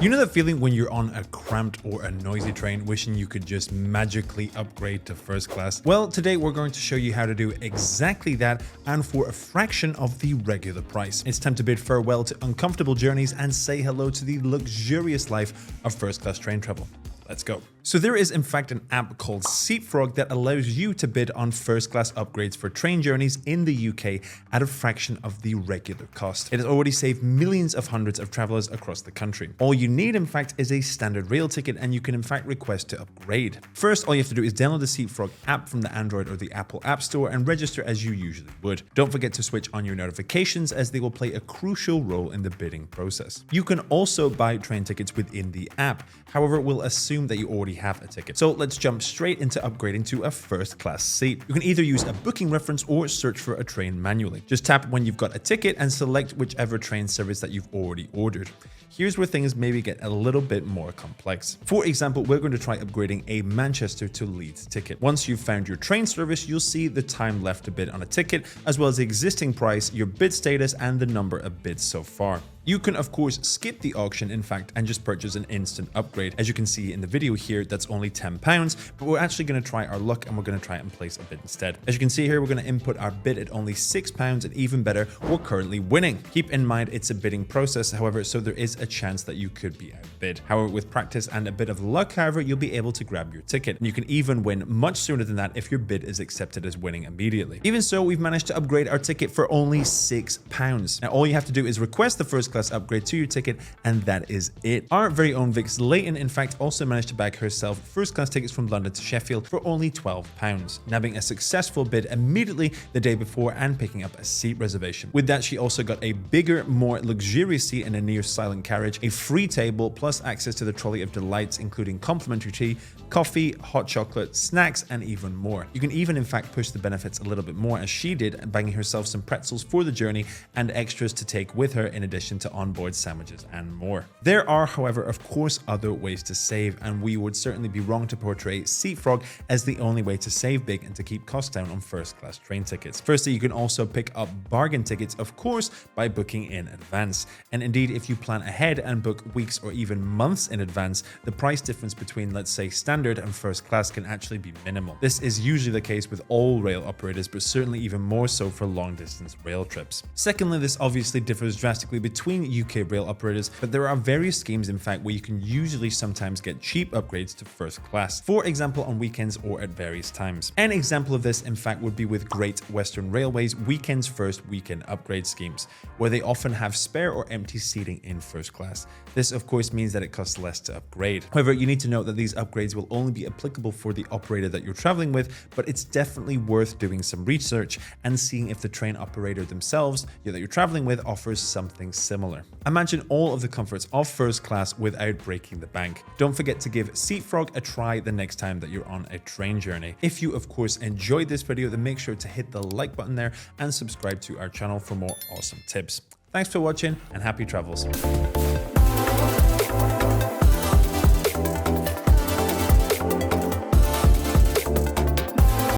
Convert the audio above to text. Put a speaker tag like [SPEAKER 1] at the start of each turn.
[SPEAKER 1] You know that feeling when you're on a cramped or a noisy train wishing you could just magically upgrade to first class? Well, today we're going to show you how to do exactly that and for a fraction of the regular price. It's time to bid farewell to uncomfortable journeys and say hello to the luxurious life of first class train travel. Let's go. So there is in fact an app called Seatfrog that allows you to bid on first class upgrades for train journeys in the UK at a fraction of the regular cost. It has already saved millions of hundreds of travelers across the country. All you need in fact is a standard rail ticket and you can in fact request to upgrade. First, all you have to do is download the Seatfrog app from the Android or the Apple App Store and register as you usually would. Don't forget to switch on your notifications as they will play a crucial role in the bidding process. You can also buy train tickets within the app. However, we'll assume that you already have a ticket. So let's jump straight into upgrading to a first class seat. You can either use a booking reference or search for a train manually. Just tap when you've got a ticket and select whichever train service that you've already ordered. Here's where things maybe get a little bit more complex. For example, we're going to try upgrading a Manchester to Leeds ticket. Once you've found your train service, you'll see the time left to bid on a ticket, as well as the existing price, your bid status, and the number of bids so far. You can of course skip the auction in fact and just purchase an instant upgrade. As you can see in the video here, that's only £10, but we're actually going to try our luck and we're going to try and place a bid instead. As you can see here, we're going to input our bid at only £6 and even better, we're currently winning. Keep in mind it's a bidding process, however, so there is a chance that you could be outbid. However, with practice and a bit of luck, however, you'll be able to grab your ticket. And you can even win much sooner than that if your bid is accepted as winning immediately. Even so, we've managed to upgrade our ticket for only £6. Now, all you have to do is request the first class upgrade to your ticket and that is it. Our very own Vix Layton in fact also managed to bag herself first class tickets from London to Sheffield for only £12, nabbing a successful bid immediately the day before and picking up a seat reservation. With that, she also got a bigger, more luxurious seat in a near silent carriage, a free table, plus access to the trolley of delights including complimentary tea, coffee, hot chocolate, snacks, and even more. You can even in fact push the benefits a little bit more as she did, bagging herself some pretzels for the journey and extras to take with her in addition to onboard sandwiches and more. There are, however, of course, other ways to save, and we would certainly be wrong to portray Seatfrog as the only way to save big and to keep costs down on first class train tickets. Firstly, you can also pick up bargain tickets, of course, by booking in advance. And indeed, if you plan ahead and book weeks or even months in advance, the price difference between, let's say, standard and first class can actually be minimal. This is usually the case with all rail operators, but certainly even more so for long distance rail trips. Secondly, this obviously differs drastically between UK rail operators, but there are various schemes in fact where you can usually sometimes get cheap upgrades to first class, for example on weekends or at various times. An example of this in fact would be with Great Western Railway's Weekends First weekend upgrade schemes, where they often have spare or empty seating in first class. This of course means that it costs less to upgrade. However, you need to note that these upgrades will only be applicable for the operator that you're traveling with, but it's definitely worth doing some research and seeing if the train operator themselves that you're traveling with offers something similar. Imagine all of the comforts of first class without breaking the bank. Don't forget to give Seatfrog a try the next time that you're on a train journey. If you of course enjoyed this video, then make sure to hit the like button there and subscribe to our channel for more awesome tips. Thanks for watching and happy travels.